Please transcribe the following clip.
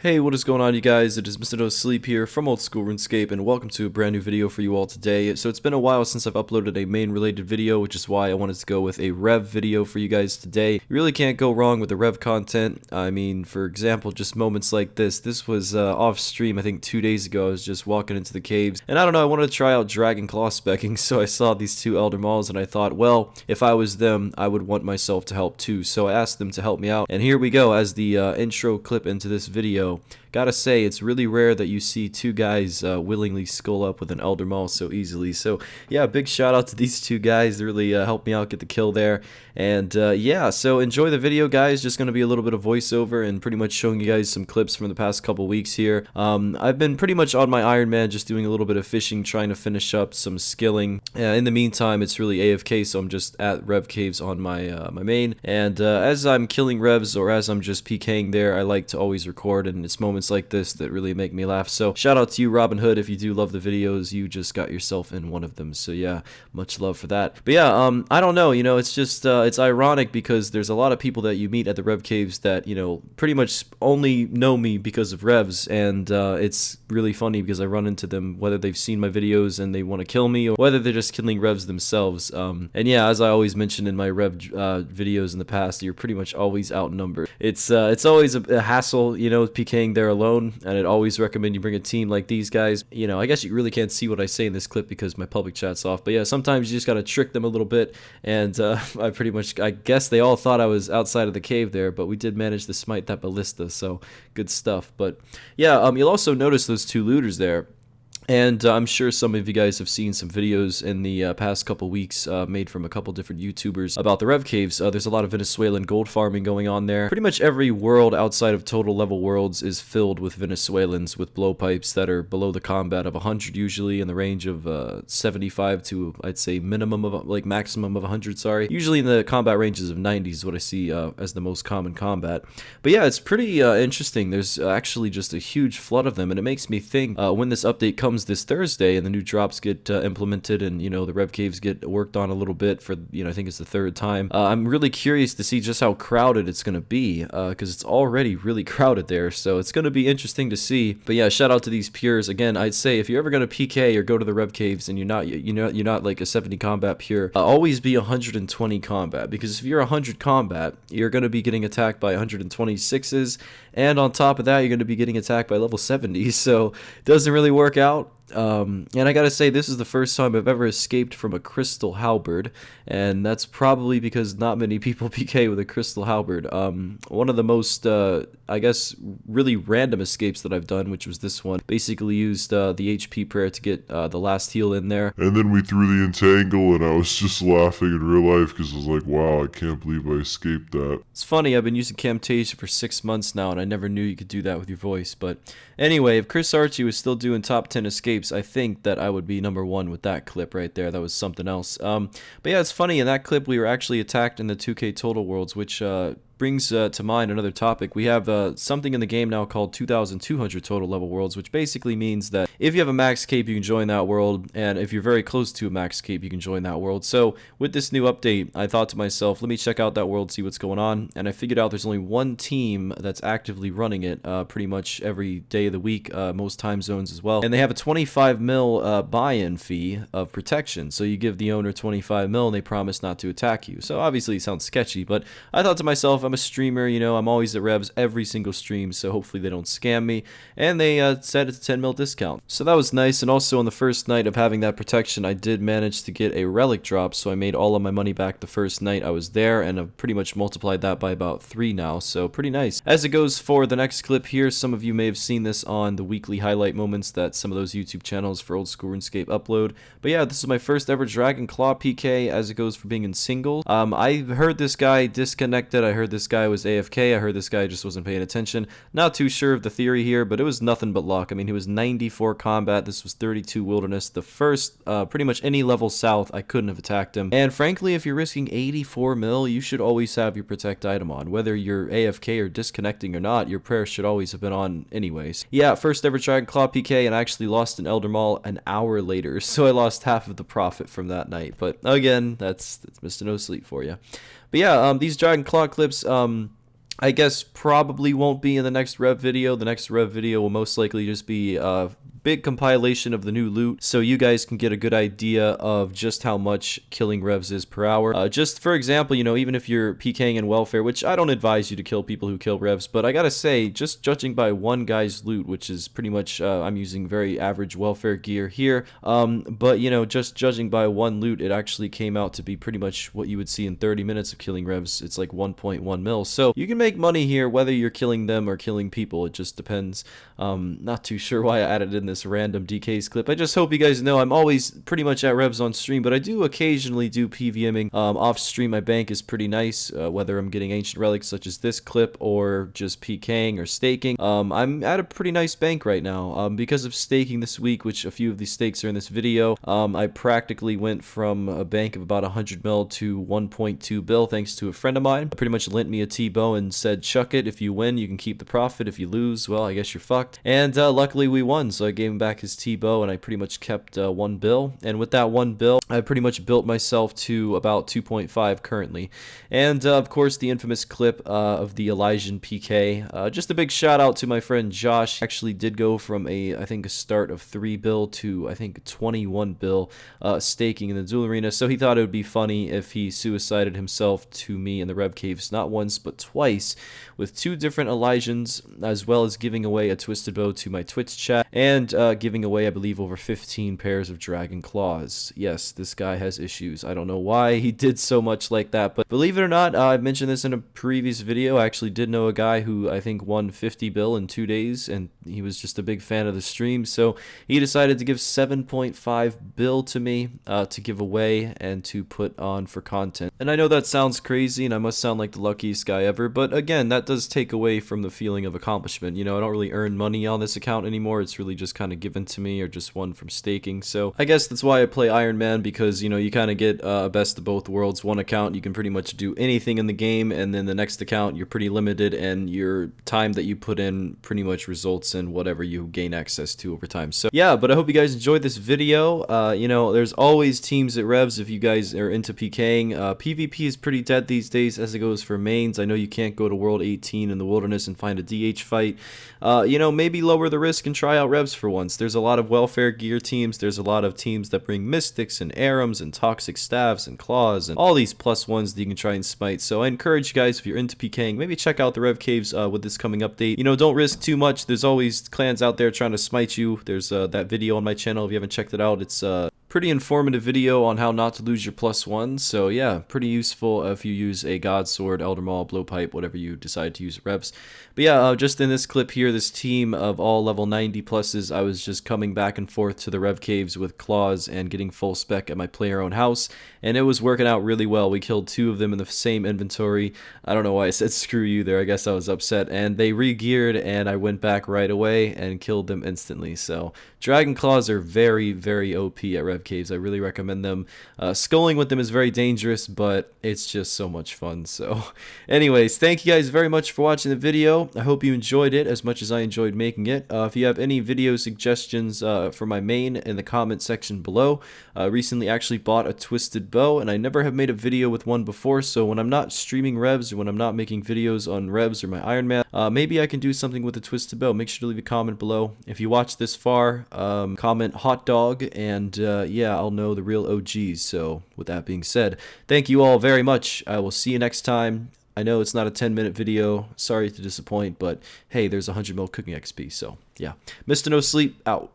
Hey, what is going on, you guys? It is Mr. No Sleep here from Old School RuneScape, and welcome to a brand new video for you all today. So it's been a while since I've uploaded a main related video, which is why I wanted to go with a Rev video for you guys today. You really can't go wrong with the Rev content. I mean, for example, just moments like this. This was off stream, I think 2 days ago. I was just walking into the caves, and I don't know, I wanted to try out Dragon Claw specking, so I saw these two Elder Mauls, and I thought, well, if I was them, I would want myself to help too. So I asked them to help me out, and here we go as the intro clip into this video. Gotta say, it's really rare that you see two guys willingly skull up with an Elder Maul so easily. So yeah, big shout out to these two guys. They really helped me out get the kill there. And yeah, so enjoy the video, guys. Just gonna be a little bit of voiceover and pretty much showing you guys some clips from the past couple weeks here. I've been pretty much on my Iron Man, just doing a little bit of fishing, trying to finish up some skilling. In the meantime, it's really AFK, so I'm just at Rev Caves on my my main. And as I'm killing Revs or as I'm just PKing there, I like to always record, and it's moments like this that really make me laugh. So shout out to you, Robin Hood. If you do love the videos, you just got yourself in one of them. So yeah, much love for that. But yeah, I don't know, it's just it's ironic because there's a lot of people that you meet at the Rev Caves that pretty much only know me because of Revs, and it's really funny because I run into them whether they've seen my videos and they want to kill me or whether they're just killing Revs themselves. And yeah, as I always mentioned in my Rev videos in the past, you're pretty much always outnumbered. It's always a hassle, PKing there alone, and I'd always recommend you bring a team like these guys. I guess you really can't see what I say in this clip because my public chat's off, but yeah, sometimes you just gotta trick them a little bit, and I guess they all thought I was outside of the cave there, but we did manage to smite that ballista, so good stuff. But yeah, you'll also notice those two looters there. And I'm sure some of you guys have seen some videos in the past couple weeks made from a couple different YouTubers about the Rev Caves. There's a lot of Venezuelan gold farming going on there. Pretty much every world outside of total level worlds is filled with Venezuelans with blowpipes that are below the combat of 100, usually in the range of 75 to, I'd say, minimum of, like, maximum of 100, sorry. Usually in the combat ranges of 90 is what I see as the most common combat. But yeah, it's pretty interesting. There's actually just a huge flood of them, and it makes me think when this update comes this Thursday and the new drops get implemented, and the Rev Caves get worked on a little bit for I think it's the third time. I'm really curious to see just how crowded it's gonna be because it's already really crowded there, so it's gonna be interesting to see. But yeah, shout out to these Pkers again. I'd say if you're ever gonna PK or go to the Rev Caves and you're not like a 70 combat Pure, always be 120 combat, because if you're 100 combat, you're gonna be getting attacked by 126s, and on top of that, you're gonna be getting attacked by level 70s. So it doesn't really work out. And I gotta say, this is the first time I've ever escaped from a crystal halberd, and that's probably because not many people PK with a crystal halberd. One of the most, I guess, really random escapes that I've done, which was this one, basically used the HP prayer to get the last heal in there. And then we threw the entangle, and I was just laughing in real life because I was like, wow, I can't believe I escaped that. It's funny, I've been using Camtasia for 6 months now, and I never knew you could do that with your voice. But anyway, if Chris Archie was still doing top 10 escapes, I think that I would be #1 with that clip right there. That was something else. But yeah, it's funny, in that clip we were actually attacked in the 2K total worlds, which brings to mind another topic. We have something in the game now called 2,200 total level worlds, which basically means that if you have a max cape, you can join that world, and if you're very close to a max cape, you can join that world. So with this new update, I thought to myself, let me check out that world, see what's going on, and I figured out there's only one team that's actively running it pretty much every day of the week, most time zones as well, and they have a 25 mil buy-in fee of protection. So you give the owner 25 mil and they promise not to attack you. So obviously it sounds sketchy, but I thought to myself, I'm a streamer, I'm always at Revs every single stream, so hopefully they don't scam me, and they set it to 10 mil discount. So that was nice. And also on the first night of having that protection, I did manage to get a relic drop, so I made all of my money back the first night I was there, and I've pretty much multiplied that by about 3 now, so pretty nice. As it goes for the next clip here, some of you may have seen this on the weekly highlight moments that some of those YouTube channels for Old School RuneScape upload. But yeah, this is my first ever Dragon Claw PK as it goes for being in single. I heard this guy disconnected, I heard this guy was AFK, I heard this guy just wasn't paying attention. Not too sure of the theory here, but it was nothing but luck. I mean, he was 94 combat, this was 32 wilderness. The first, pretty much any level south, I couldn't have attacked him. And frankly, if you're risking 84 mil, you should always have your protect item on. Whether you're AFK or disconnecting or not, your prayer should always have been on anyways. Yeah, first ever Dragon Claw PK, and I actually lost an Elder Maul an hour later, so I lost half of the profit from that night. But again, that's Mr. No Sleep for you. But yeah, these Dragon Claw clips, I guess probably won't be in the next Rev video. The next Rev video will most likely just be big compilation of the new loot, so you guys can get a good idea of just how much killing Revs is per hour. Just for example, you know, even if you're Pking in welfare, which I don't advise you to kill people who kill Revs, but I gotta say, just judging by one guy's loot, which is pretty much, I'm using very average welfare gear here, but you know, just judging by one loot, it actually came out to be pretty much what you would see in 30 minutes of killing Revs. It's like 1.1 mil, so you can make money here whether you're killing them or killing people. It just depends. Not too sure why I added in this random DKs clip. I just hope you guys know I'm always pretty much at Revs on stream, but I do occasionally do PVMing off stream. My bank is pretty nice, whether I'm getting ancient relics such as this clip or just PKing or staking. I'm at a pretty nice bank right now because of staking this week, which a few of these stakes are in this video. I practically went from a bank of about 100 mil to 1.2 bill thanks to a friend of mine. Pretty much lent me a T-bow and said, chuck it. If you win, you can keep the profit. If you lose, well, I guess you're fucked. And luckily we won, so I gave him back his T-bow and I pretty much kept 1 bill. And with that 1 bill, I pretty much built myself to about 2.5 currently. And of course, the infamous clip of the Elysian PK. Just a big shout out to my friend Josh. Actually did go from I think a start of 3 bill to I think 21 bill staking in the duel arena. So he thought it would be funny if he suicided himself to me in the Rev Caves, not once but twice, with 2 different Elysians, as well as giving away a twisted bow to my Twitch chat, and giving away, I believe, over 15 pairs of dragon claws. Yes, this guy has issues. I don't know why he did so much like that, but believe it or not, I've mentioned this in a previous video. I actually did know a guy who I think won 50 bill in 2 days, and he was just a big fan of the stream, so he decided to give 7.5 bill to me to give away and to put on for content. And I know that sounds crazy, and I must sound like the luckiest guy ever, but again, that does take away from the feeling of accomplishment. You know, I don't really earn money on this account anymore. It's really just kind of given to me or just won from staking. So I guess that's why I play Iron Man, because, you know, you kind of get a best of both worlds. One account, you can pretty much do anything in the game, and then the next account, you're pretty limited, and your time that you put in pretty much results in whatever you gain access to over time. So yeah, but I hope you guys enjoyed this video. You know, there's always teams at Revs if you guys are into PKing. PvP is pretty dead these days as it goes for mains. I know you can't go to World 18 in the wilderness and find a DH fight. You know, maybe lower the risk and try out Revs for once. There's a lot of welfare gear teams. There's a lot of teams that bring mystics and arums and toxic staffs and claws and all these +1s that you can try and smite. So I encourage you guys, if you're into PKing, maybe check out the Rev Caves with this coming update. You know, don't risk too much. There's always clans out there trying to smite you. There's that video on my channel if you haven't checked it out. It's pretty informative video on how not to lose your +1. So yeah, pretty useful if you use a God Sword, Elder Maul, Blowpipe, whatever you decide to use at Revs. But yeah, just in this clip here, this team of all level 90 pluses, I was just coming back and forth to the Rev Caves with claws and getting full spec at my player-owned house, and it was working out really well. We killed 2 of them in the same inventory. I don't know why I said screw you there. I guess I was upset, and they re-geared, and I went back right away and killed them instantly. So dragon claws are very, very OP at Rev Caves. I really recommend them. Sculling with them is very dangerous, but it's just so much fun. So anyways, thank you guys very much for watching the video. I hope you enjoyed it as much as I enjoyed making it. If you have any video suggestions for my main, in the comment section below. Recently actually bought a twisted bow, and I never have made a video with one before, so when I'm not streaming Revs or when I'm not making videos on Revs or my Iron Man, maybe I can do something with a twisted bow. Make sure to leave a comment below. If you watch this far, comment hot dog, and yeah, I'll know the real OGs. So with that being said, thank you all very much. I will see you next time. I know it's not a 10-minute video. Sorry to disappoint, but hey, there's 100 mil cooking XP. So yeah, Mr. No Sleep out.